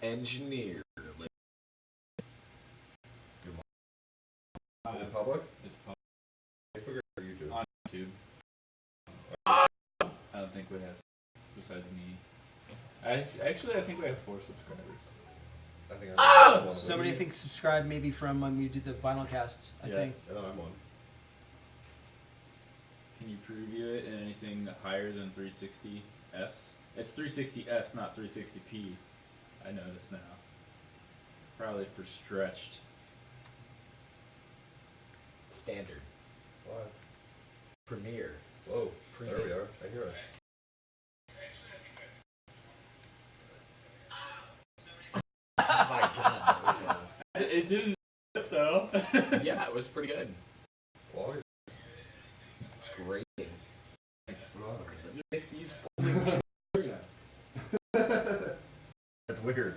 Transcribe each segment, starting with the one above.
engineer. Is it public? It's public Facebook or YouTube? on YouTube. I don't think we have, besides me. I think we have 4 subscribers. I think I'm one. Somebody think subscribed maybe from when we did the vinyl cast, I think. No, I'm one. Can you preview it in anything higher than 360S? It's 360S, not 360p. I noticed now. Probably for stretched. Standard. What? Premiere. Whoa, Premiere. there we are. I hear us. Oh my god, that was It didn't though. yeah, it was pretty good. Quality. It's great. These That's weird.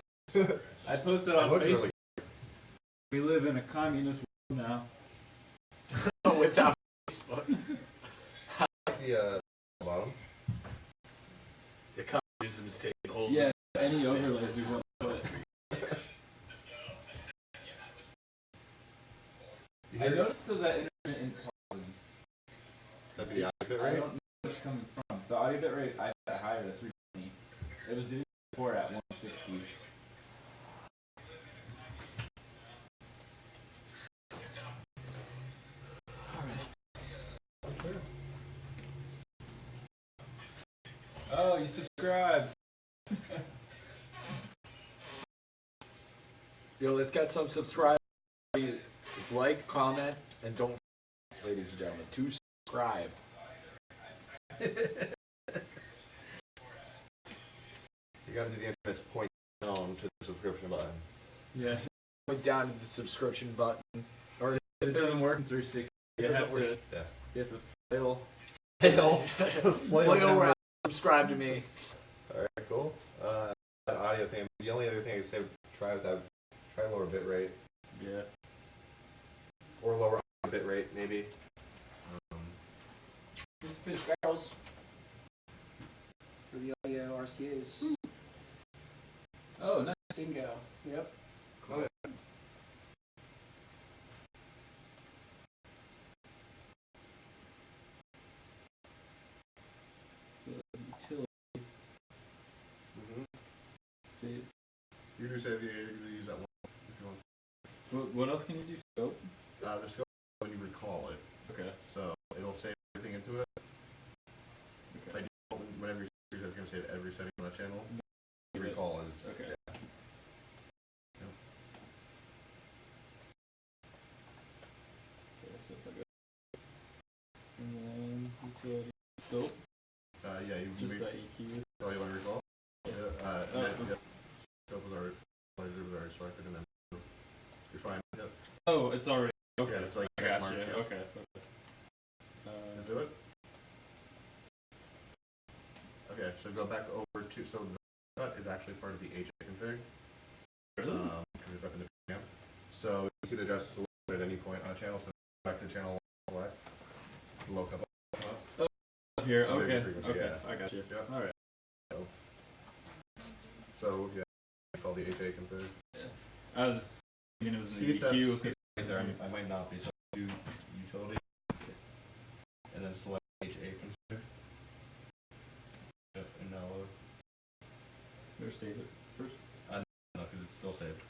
I posted on looks Facebook. really We live in a communist world now. without Facebook. the bottom. The communism is taking hold. Yeah, any overlays we want to put. I noticed there's that intermittent pausing. That'd be the bit I rate. don't know where it's coming from. The audio bit rate I set higher at 320. It was doing before at 160. Oh, you subscribed. Yo, let's get some subscribers. Like, comment, and don't, ladies and gentlemen, to subscribe. You gotta do the infamous point down to the subscription button. Yeah. Point down to the subscription button. Or It doesn't work in 360. It You doesn't have work. to, Yeah. you have to flail. flail around. Subscribe to me. Alright, cool. That audio thing. The only other thing I could say, try lower bit rate. Yeah. Or lower bit rate, maybe. Fish barrels for the audio RCAs. Oh, nice. Bingo. Yep. Oh, So, utility. Save. You do say if you use that one if you want. What else can you do? Scope? The scope when you recall it. Okay. So it'll save everything into it. Okay. By default, whenever you save, it's going to save every setting on that channel. Okay. Recall is. Okay. Yeah. Yep. Okay, so if I go. And then utility scope. Yeah, you Just make, that EQ. oh, you want to recall? Yeah. Oh, Then, okay. yeah. Scope was already selected, and then you're fine. Yep. Oh, it's already. Okay. Yeah, it's like I check gotcha. mark, yeah. Okay. Do it. Okay, so go back over to, so the cut is actually part of the HA config. Because it's up in the PM. So you could adjust the load at any point on a channel, so back to channel 1 select. The low cut. Here. So maybe Okay. frequency, Okay. yeah. I got you. Yeah. All right. So yeah, call the HA config. I was thinking it was See an if that's EQ. right there. I might not be. So do utility, and then select HA config. Yep, and now load. Better save it first. No, because it's still saved.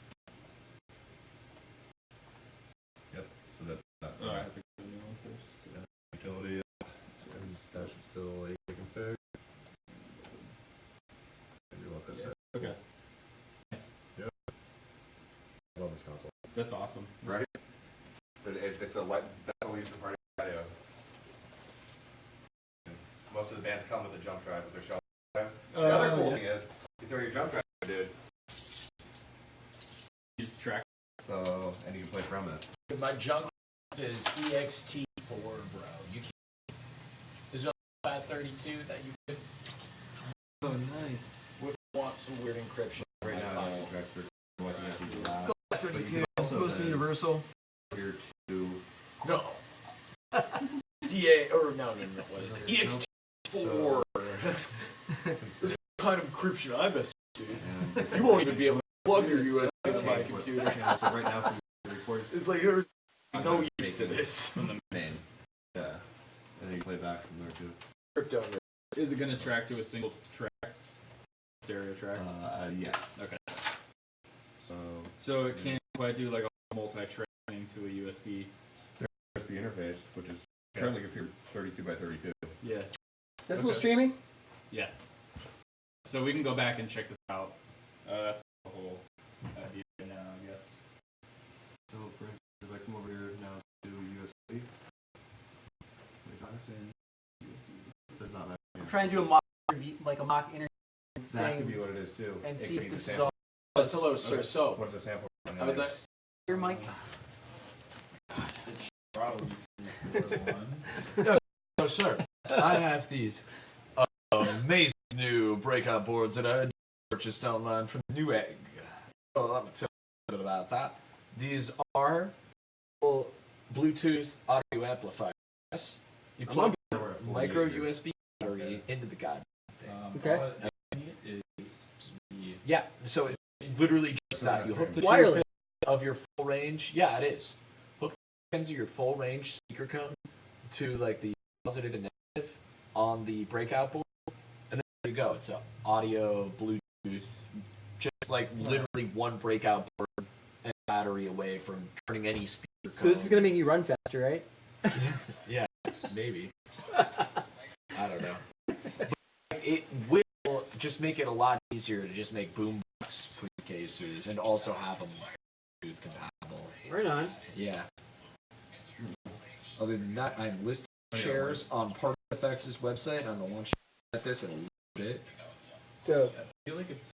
Yep. So that's not. Oh, I have to go to the new one first. Utility. And that should still HA config. Maybe let that set. Okay. I love this console. That's awesome. Right? But it's a light, that's what we use for party audio. Most of the bands come with a jump drive with their shell drive. The other cool thing is, you throw your jump drive, dude. You track. So, and you can play from it. My junk is EXT4, bro. You can. There's a 532 that you could Oh, nice. want some weird encryption. Right now, I have tracks for what you have to do loud. But you 32. can also Close to then universal. here to No. XDA, or no, what is it? EXT4. So- What kind of encryption I best do? and You won't even be able to plug your USB to my change what computer. channel. So right now, for the records, It's like there's no use to this. From the main. Yeah, and then you play back from there too. Crypto. Is it gonna track to a single track? Stereo track? Yeah. Okay. So So it can't quite do like a multi-track thing to a USB. USB interface, which is currently configured 32 by 32. Yeah. That's still Okay. streaming? Yeah. So we can go back and check this out. That's the whole idea now, I guess. So for instance, if I come over here now to USB, does not matter. I'm trying to do a mock review, like a mock interview That could thing be what it is too. and It see could if be this the is sample. all Hello, sir. So, What is the sample? how about that? your mic. Probably 341. So, sir, I have these amazing new breakout boards that I purchased online from Newegg. So let me tell you a bit about that. These are Bluetooth audio amplifiers. You plug a micro USB battery into the goddamn thing. Okay. All it is the Yeah, so it literally just that. You hook the Wireless. pins of your full range. Yeah, it is. Hook the pins of your full range speaker cone to like the positive and negative on the breakout board, and then there you go. It's a audio Bluetooth, just like literally one breakout board and battery away from turning any speaker cone. So this is gonna make you run faster, right? Yeah, maybe. I don't know. But it will just make it a lot easier to just make boombox cases and also have them Bluetooth compatible. Right on. Yeah. Other than that, I'm listing shares on Park FX's website. I'm gonna launch at this in a little bit. So I feel like it's.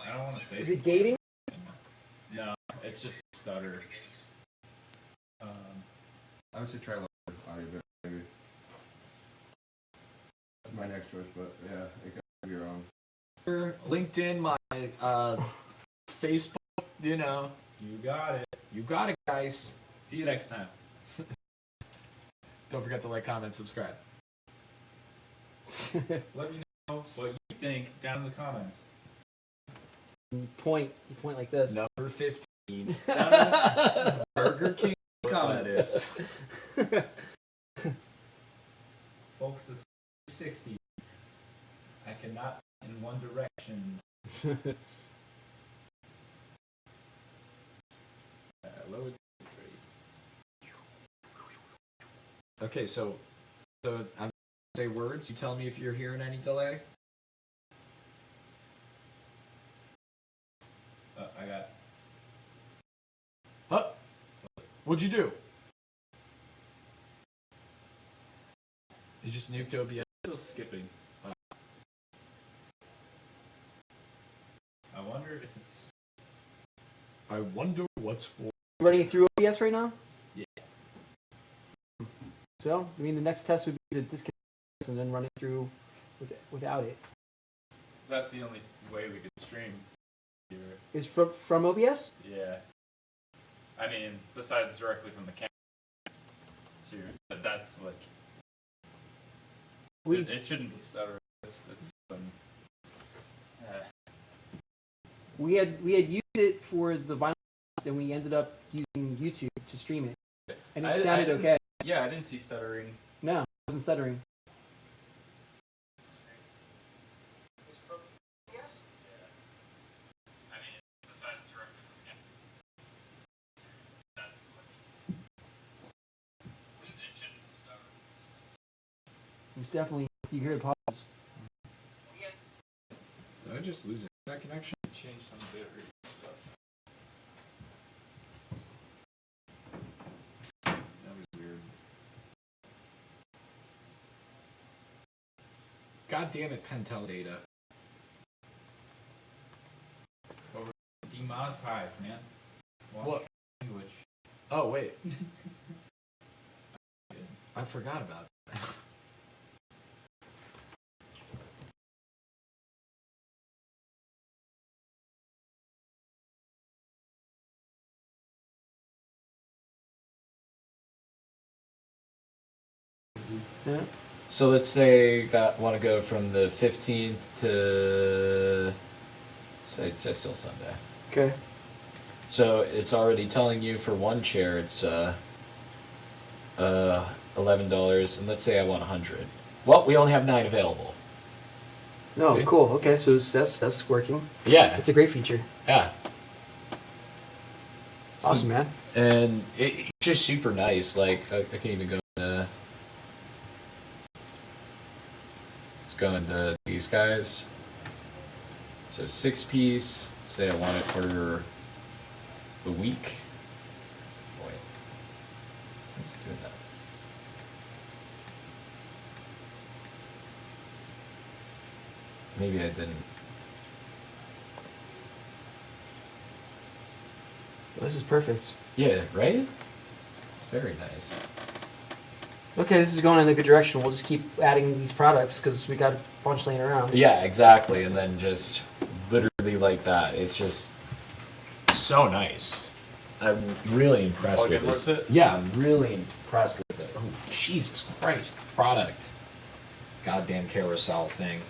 I don't want to say. is it gating? No, it's just a stutter. I would say try audio bit maybe. That's my next choice, but yeah, it could be wrong. LinkedIn, my Facebook, you know. You got it. You got it, guys. See you next time. Don't forget to like, comment, subscribe. Let me know what you think down in the comments. You point like this. Number 15. Down in the Burger King comments. lettuce. Folks, the 60. I cannot in one direction. Lower Okay, so I'm gonna say words. You tell me if you're hearing any delay. I got. Huh? What'd you do? You just nuked OBS. Still skipping. I wonder if it's. I wonder what's for. Running it through OBS right now? Yeah. So, I mean, the next test would be to disconnect this and then run it through without it. That's the only way we could stream here. Is from OBS? Yeah. I mean, besides directly from the camera. But that's like. It shouldn't be stuttering. It's We had used it for the vinyl cast and we ended up using YouTube to stream it. And it sounded okay. Yeah, I didn't see stuttering. No, it wasn't stuttering. I mean, besides directly from the camera. That's like. It shouldn't be stuttering. It's definitely, you hear the pause. Did I just lose that connection? Change some bit rate stuff. That was weird. God damn it, Pentel data. Demonetized, man. Watch What? language. Oh wait, I forgot about that. Yeah. So let's say want to go from the 15th to So just till Sunday. Okay. So it's already telling you for one chair it's $11, and let's say I want 100. Well, we only have 9 available. No, See? cool. Okay, so that's working. Yeah, It's a great feature. yeah. So- Awesome, man. And it's just super nice. Like I can even go into. Let's go into these guys. So 6-piece. Say I want it for the week. Wait. Let's do that. Maybe I didn't. This is perfect. Yeah, right? It's very nice. Okay, this is going in a good direction. We'll just keep adding these products because we got a bunch laying around. Yeah, exactly. And then just literally like that. It's just so nice. I'm really impressed Plug with in this. with it? Yeah, I'm really impressed with it. Oh, Jesus Christ. Product. Goddamn carousel thing.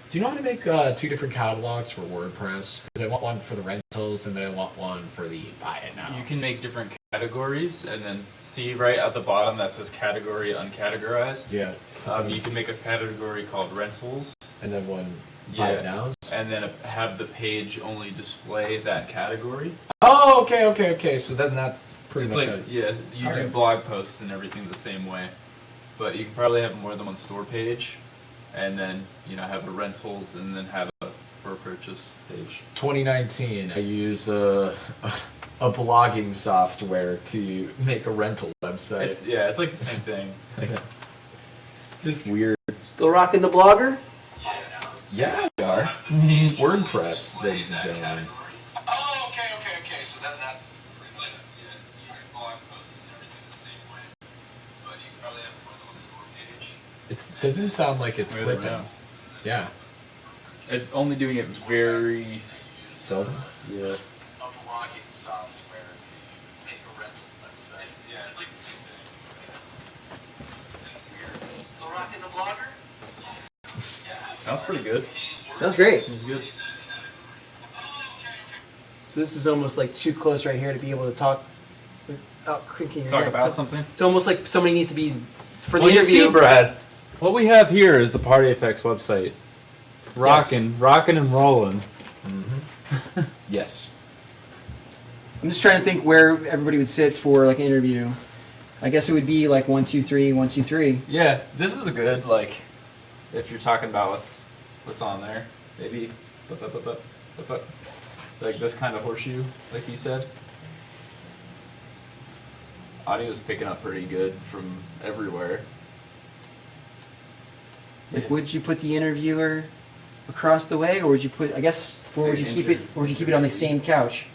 Do you know how to make 2 different catalogs for WordPress? Because I want one for the rentals and then I want one for the buy it now. You can make different categories, and then see right at the bottom that says category uncategorized. Yeah. You can make a category called rentals, And then one buy it Yeah. nows. and then have the page only display that category. Oh, okay. So then that's pretty It's much like, it. yeah, you do Alright. blog posts and everything the same way, but you can probably have more than one store page, and then have a rentals, and then have a for purchase page. 2019, I use a blogging software to make a rental website. It's like the same thing. It's just weird. Still rocking the blogger? Yeah, we are. It's WordPress, ladies and gentlemen. Oh, okay. So then that's it's like you can blog posts and everything the same way, but you can probably have more than one store page. It doesn't sound like it's Smooth it clipping. down. Yeah. It's only doing it very. Seldom. Yeah. A blogging software to make a rental website. It's like the same thing. It's just weird. Still rocking the blogger? Sounds pretty good. Sounds great. Sounds good. So this is almost like too close right here to be able to talk without cranking your Talk neck. about So- something. It's almost like somebody needs to be for the Well, you interview. see, Brad, what we have here is the Party Effects website. Rocking and rolling. Yes. I'm just trying to think where everybody would sit for like an interview. I guess it would be like 1, 2, 3, 1, 2, 3. Yeah, this is a good if you're talking about what's on there, maybe like this kind of horseshoe, like you said. Audio's picking up pretty good from everywhere. Like, Yeah. would you put the interviewer across the way, or would you put? I guess, or would you keep it? Or would you keep it on the same couch?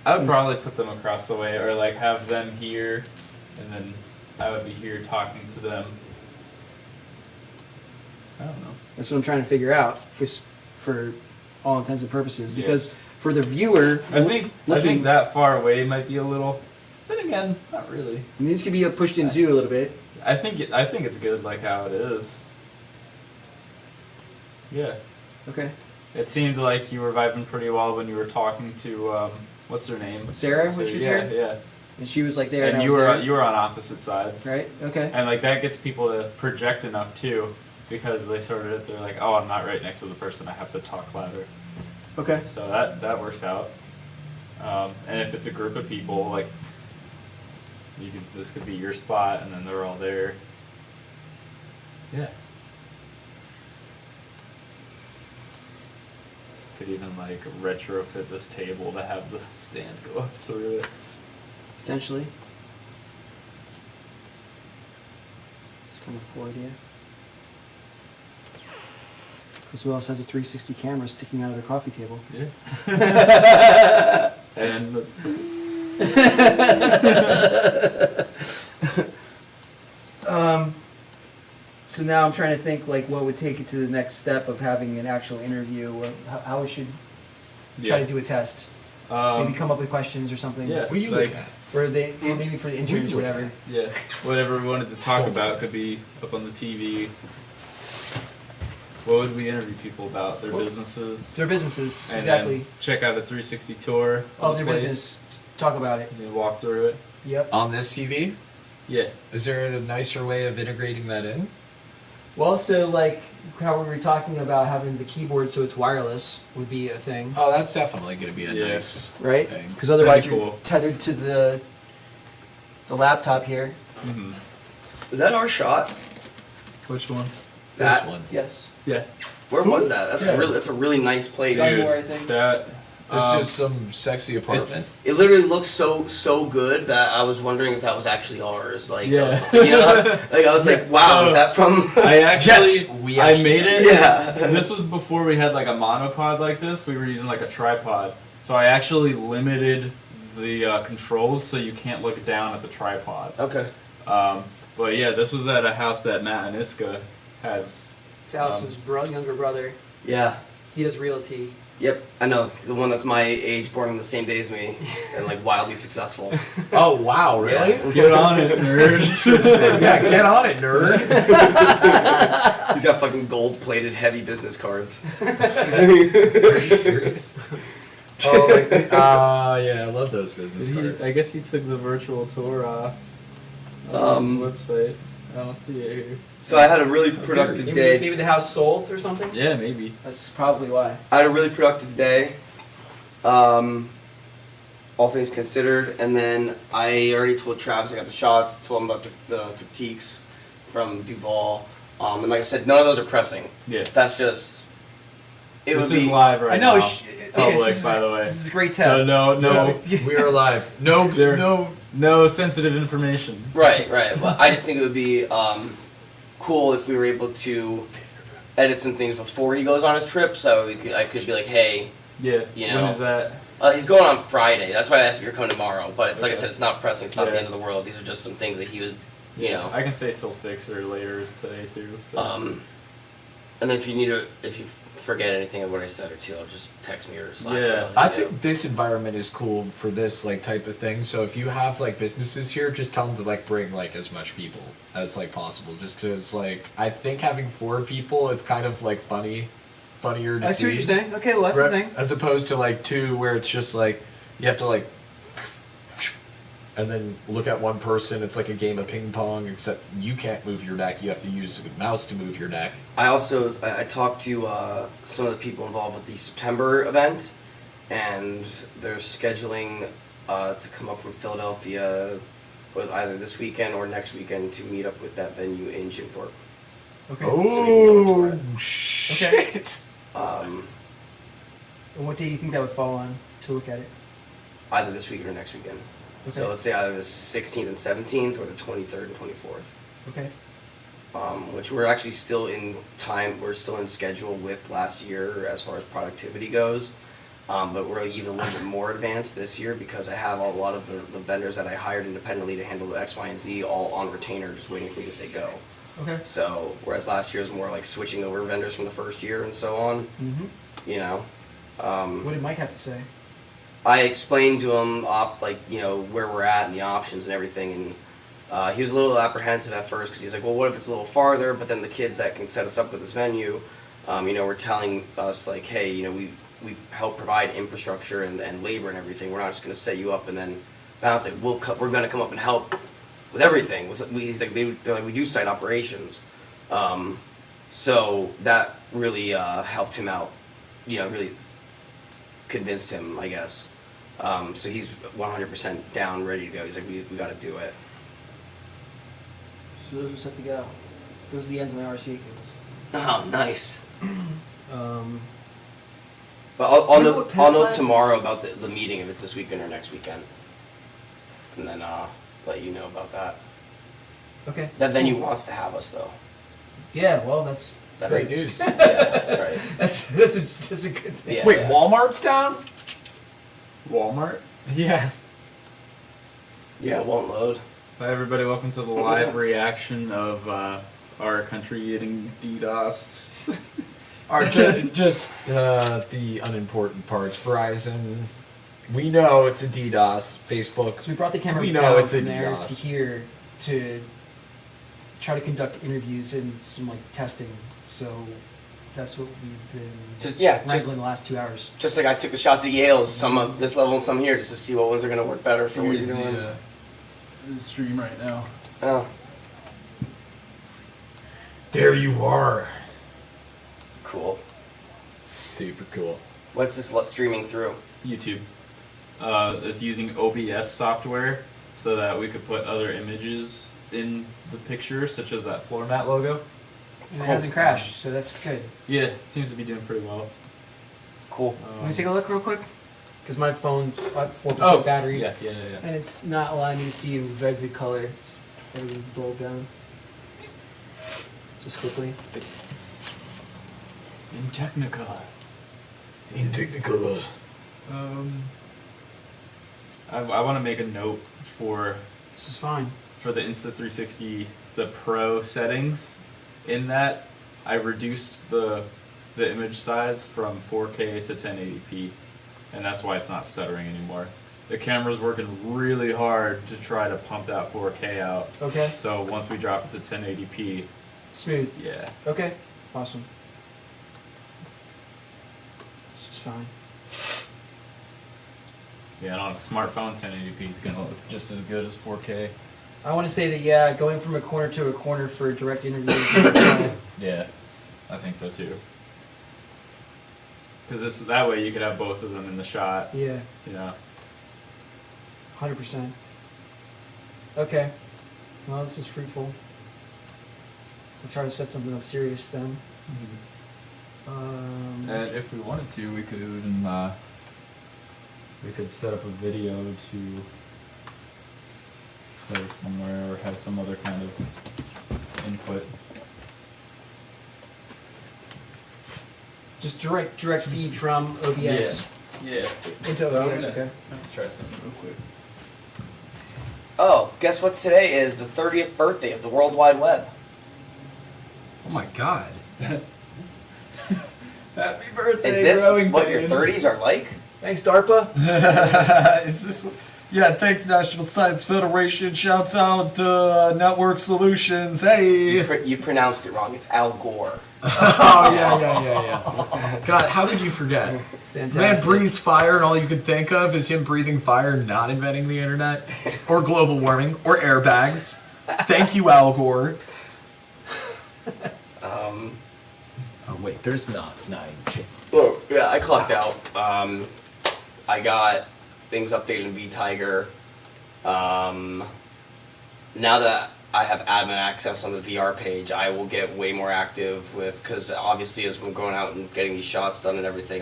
I would probably put them across the way, or have them here, and then I would be here talking to them. I don't know. That's what I'm trying to figure out for all intents and purposes. Yeah. Because for the viewer, I think looking, that far away might be a little. Then again, not really. and these could be pushed in too a little bit. I think it's good like how it is. Yeah. Okay. It seemed like you were vibing pretty well when you were talking to what's her name? Sarah, when she was yeah, here? Yeah. And she was like there, And I you was were there. you were on opposite sides. Right. Okay. And that gets people to project enough too, because they're like, oh, I'm not right next to the person, I have to talk louder. Okay. So that works out. And if it's a group of people, this could be your spot, and then they're all there. Yeah. Could even retrofit this table to have the stand go up through it. Potentially. It's kind of a cool idea. Because who else has a 360 camera sticking out of their coffee table? Yeah. And So now I'm trying to think what would take it to the next step of having an actual interview, or how we should try to do a test. Maybe come up with questions or something. yeah. What do you look at? Maybe for the interns or whatever. Yeah, whatever we wanted to talk about could be up on the TV. what would we interview people about? Their Well, businesses. Their businesses, and exactly. then check out a 360 tour Of the their place, business. Talk about it. and then walk through it. Yep. On this TV, Yeah. is there a nicer way of integrating that in? Well, so like how we were talking about having the keyboard so it's wireless would be a thing, Oh, that's definitely going to be a Yeah. nice right? thing. Because otherwise That'd be you're cool. tethered to the laptop here. Mm-hmm. Is that our shot? Which one? This That- one. Yes. Yeah. Where was that? That's Yeah. really that's a really nice place. Dude. More, I think. That. It's um, just some sexy apartment. it's- It literally looks so good that I was wondering if that was actually ours. Like, I Yeah. was, you know, like I was like, wow, So- is that from? I actually, Yes, we I actually made it. Yeah. So this was before we had like a monopod like this. We were using like a tripod. So I actually limited the controls so you can't look down at the tripod. Okay. But yeah, this was at a house that Matt Aniska has. It's Alice's younger brother. Yeah. He does realty. Yep. I know the one that's my age, born on the same day as me, and like wildly successful. Oh, wow, really? Yeah. Get on it, nerd. Yeah, get on it, nerd. He's got fucking gold-plated heavy business cards. Are you serious? Oh, like, yeah, I love those business cards. I guess he took the virtual tour off the website. I don't see it here. So I had a really productive day. Maybe the house sold or something. Yeah, maybe. That's probably why. I had a really productive day, all things considered, and then I already told Travis I got the shots, told him about the critiques from Duval, and like I said, none of those are pressing. Yeah. That's just, it This would is be, live right I know. now. Public, by the way. This is a great So test. no, We are live. No, There- no. no sensitive information. right, but I just think it would be cool if we were able to edit some things before he goes on his trip, so I could be like, hey, Yeah. You When know. is that? he's going on Friday, that's why I asked if you're coming tomorrow, but it's like I Okay. said, it's not pressing, it's not the Yeah. end of the world, these are just some things that he would, you know. I can say till 6 or later today too. So. And then if you forget anything of what I said or two, I'll just text me or Slack. Yeah. me. I think this environment is cool for this like type of thing. So if you have like businesses here, just tell them to like bring like as much people as like possible. Just because like I think having 4 people, it's kind of like funnier to I see what you're saying. Okay, well that's the thing. As opposed to like 2 where it's just like you have to like and then look at one person. It's like a game of ping pong, except you can't move your deck. You have to use a mouse to move your deck. I also I talked to some of the people involved with the September event, and they're scheduling to come up from Philadelphia with either this weekend or next weekend to meet up with that venue in Jim Thorpe. Okay. So we can go tour it. Shit! And what day do you think that would fall on to look at it? Either this weekend or next weekend. So Okay. let's say either the 16th and 17th or the 23rd and 24th. Okay. Which we're actually still in time, we're still in schedule with last year as far as productivity goes. But we're even a little bit more advanced this year because I have a lot of the vendors that I hired independently to handle the X, Y, and Z all on retainer, just waiting for me to say go. Okay. So, whereas last year was more like switching over vendors from the first year and so on, Mm-hmm. you know. What did Mike have to say? I explained to him where we're at and the options and everything, and he was a little apprehensive at first because he's like, well, what if it's a little farther? But then the kids that can set us up with this venue, were telling us like, hey, we help provide infrastructure and labor and everything. We're not just going to set you up and then bounce. Like we're going to come up and help with everything. He's like they're like we do site operations, so that really helped him out. Really convinced him, I guess. So he's 100% down, ready to go. He's like, we got to do it. So those are set to go. Those are the ends of my RCA cables. Oh, nice. Um, But Do you I'll know know what pen class is? tomorrow about the meeting, if it's this weekend or next weekend. And then let you know about that. okay. That venue wants to have us, though. Yeah. Well, that's That's Great news. Yeah, right. that's a good thing. Yeah. Wait, Walmart's down? Walmart. Yeah. Yeah, it won't load. Hi everybody, welcome to the live reaction of our country getting DDoSed. Just the unimportant parts. Verizon, we know it's a DDoS. Facebook, So we brought the camera We know down it's a from there DDoS. to here to try to conduct interviews and some like testing. So That's what we've been Just wrangling the last 2 hours. just like I took the shots at Yale's, some of this level and some here, just to see what ones are gonna work better for what Here's you're doing. the stream right now. Oh, There you are. cool. Super cool. What's this streaming through? YouTube. It's using OBS software so that we could put other images in the picture, such as that floor mat logo. And it hasn't crashed, so that's good. Yeah, it seems to be doing pretty well. Cool. Let me take a look real quick. Because my phone's at 4% battery. Yeah. And it's not allowing me to see in very good color. It's, everything's dulled down. Just quickly. In Technicolor. In Technicolor. I want to make a note for This is fine. the Insta360, the Pro settings. In that, I reduced the image size from 4K to 1080p, and that's why it's not stuttering anymore. The camera's working really hard to try to pump that 4K out. Okay. So once we drop it to 1080p, Smooth. yeah. Okay. Awesome. This is fine. Yeah, and on a smartphone, 1080p is gonna look just as good as 4K. I want to say that, yeah, going from a corner to a corner for direct interviews is Yeah, I think so too. Because that way you could have both of them in the shot. yeah, You know. 100%. Okay. Well, this is fruitful. We'll try to set something up serious then. And if we wanted to, we could even we could set up a video to play somewhere or have some other kind of input. Just direct feed from OBS Yeah. into So I'm OBS, gonna- okay? I'm gonna try something real quick. Oh, guess what today is? The 30th birthday of the World Wide Web. Oh my god. Happy birthday, Is this growing what your pains. 30s are like? Thanks, DARPA. Is this? Yeah, thanks National Science Federation. Shouts out Network Solutions. Hey. You pronounced it wrong. It's Al Gore. Oh yeah. God, how could you forget? Man Fantastic. breathed fire, and all you could think of is him breathing fire, not inventing the internet, or global warming, or airbags. Thank you, Al Gore. Oh wait, there's not 9J. Oh, yeah, I clocked out. I got things updated in VTiger. Now that I have admin access on the VR page, I will get way more active with, because obviously as we're going out and getting these shots done and everything,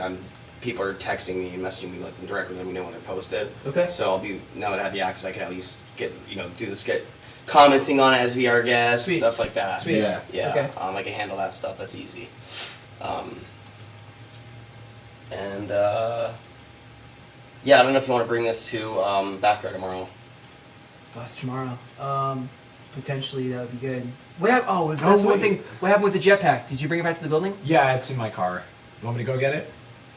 people are texting me and messaging me like directly, letting me know when they're posted. Okay. So I'll be, now that I have the access, I can at least get, do this, get commenting on it as VR guests, Sweet. stuff like that. Sweet. Yeah. Yeah, Okay. I can handle that stuff. That's easy. Yeah, I don't know if you want to bring this to Backyard tomorrow. Us tomorrow. Potentially that would be good. That's the one wait. thing. What happened with the jetpack? Did you bring it back to the building? Yeah, it's in my car. You want me to go get it?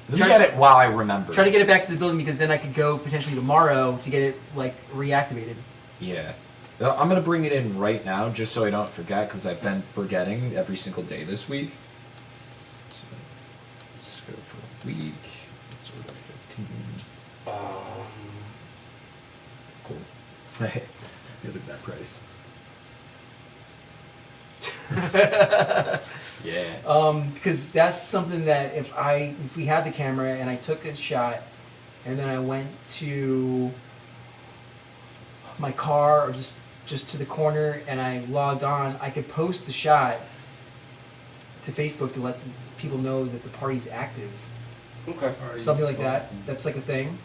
Let Try- me get it while I remember. Try to get it back to the building because then I could go potentially tomorrow to get it like reactivated. Yeah. I'm gonna bring it in right now, just so I don't forget, because I've been forgetting every single day this week. So, let's go for a week. Let's order 15. Cool. Hey, look at that price. Yeah. Because that's something that if we had the camera and I took a shot, and then I went to my car or just to the corner and I logged on, I could post the shot to Facebook to let the people know that the party's active. Okay. Something like that. That's like a thing.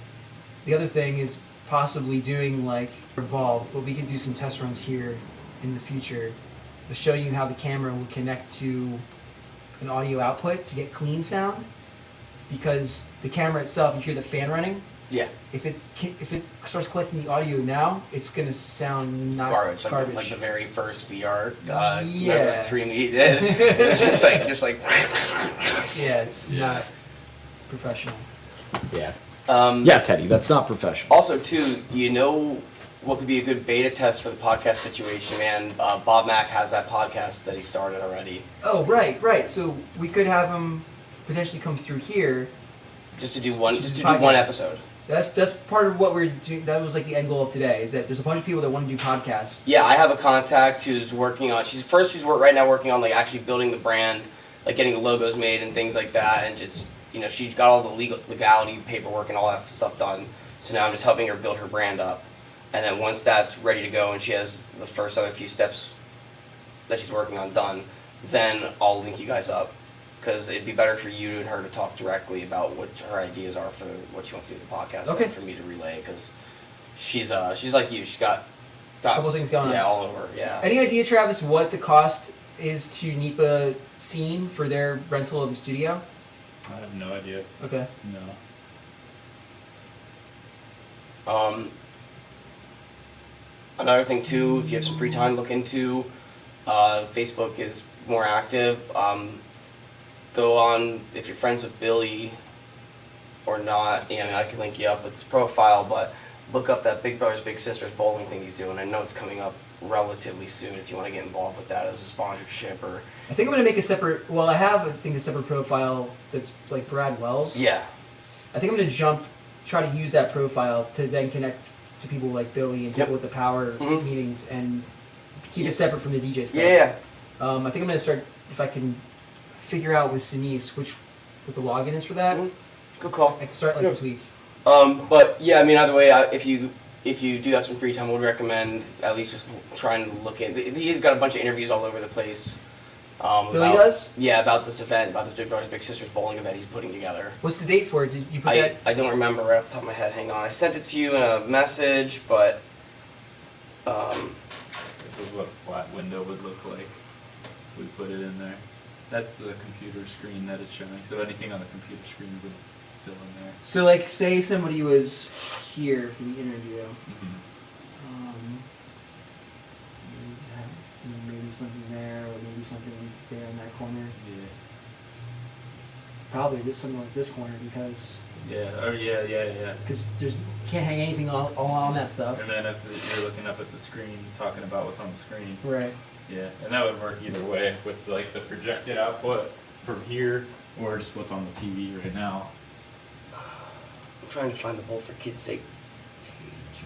The other thing is possibly doing like Revolved, but we could do some test runs here in the future to show you how the camera will connect to an audio output to get clean sound. Because the camera itself, you hear the fan running. Yeah. If it starts collecting the audio now, it's gonna sound not Garbage. garbage. Like the very first VR. Yeah. That stream we did. It's just like. Yeah, it's not professional. Yeah. Um, Yeah, Teddy, that's not professional. Also, too, what could be a good beta test for the podcast situation, man, Bob Mack has that podcast that he started already. Oh, right. So we could have him potentially come through here. Just to do one, Just just to do do one podcast. episode. That's part of what we're doing. That was like the end goal of today. Is that there's a bunch of people that want to do podcasts. Yeah, I have a contact who's working on. She's right now working on like actually building the brand, like getting the logos made and things like that. And it's she got all the legality paperwork and all that stuff done. So now I'm just helping her build her brand up. And then once that's ready to go and she has the first other few steps that she's working on done, then I'll link you guys up. Because it'd be better for you and her to talk directly about what her ideas are for what she wants to do with the podcast, Okay. than for me to relay. Because she's like you, she's got Couple things going on. Yeah, all over. Yeah. Any idea, Travis, what the cost is to NEPA Scene for their rental of the studio? I have no idea. Okay. No. Another thing too, if you have some free time, look into Facebook is more active. Go on if you're friends with Billy or not. I can link you up with his profile, but look up that Big Brothers Big Sisters bowling thing he's doing. I know it's coming up relatively soon. If you want to get involved with that as a sponsorship or I think I'm gonna make a separate. Well, I have a separate profile that's like Brad Wells. yeah, I think I'm gonna try to use that profile to then connect to people like Billy and people Yep. with the power Mhm. meetings and keep it separate from the DJ stuff. yeah. I think I'm gonna start if I can figure out with Sinise what the login is for that. Mhm. Good call. I can start like this week. But yeah, I mean, either way, if you do have some free time, I would recommend at least just trying to look in. He's got a bunch of interviews all over the place. Billy does? Yeah, about this event, about this Big Brothers Big Sisters bowling event he's putting together. What's the date for it? Did you put that? I don't remember right off the top of my head. Hang on, I sent it to you in a message, but This is what a flat window would look like if we put it in there. That's the computer screen that it's showing. So anything on the computer screen would fill in there. So like, say somebody was here for the interview. Maybe something there, or maybe something there in that corner. Yeah. Probably something like this corner because Yeah. Oh yeah. there's can't hang anything all on that stuff. And then if you're looking up at the screen, talking about what's on the screen. Right. Yeah, and that would work either way with like the projected output from here or just what's on the TV right now. I'm trying to find the Bowl for Kids' Sake page.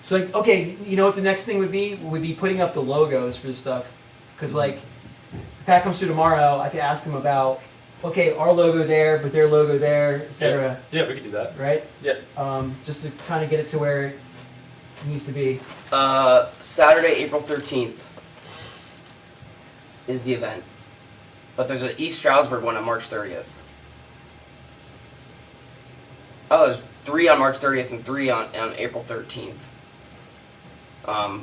So like, okay, you know what the next thing would be? Would be putting up the logos for the stuff. Because like, if Pat comes through tomorrow, I could ask him about, okay, our logo there, but their logo there, etc. Yeah, we could do that. Right? Yeah. Just to kind of get it to where it needs to be. Saturday, April 13th is the event. But there's an East Stroudsburg one on March 30th. Oh, there's 3 on March 30th and 3 on April 13th.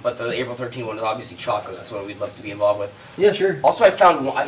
But the April 13th one is obviously Chacos. That's one we'd love to be involved with. Yeah, sure. Also, I found one.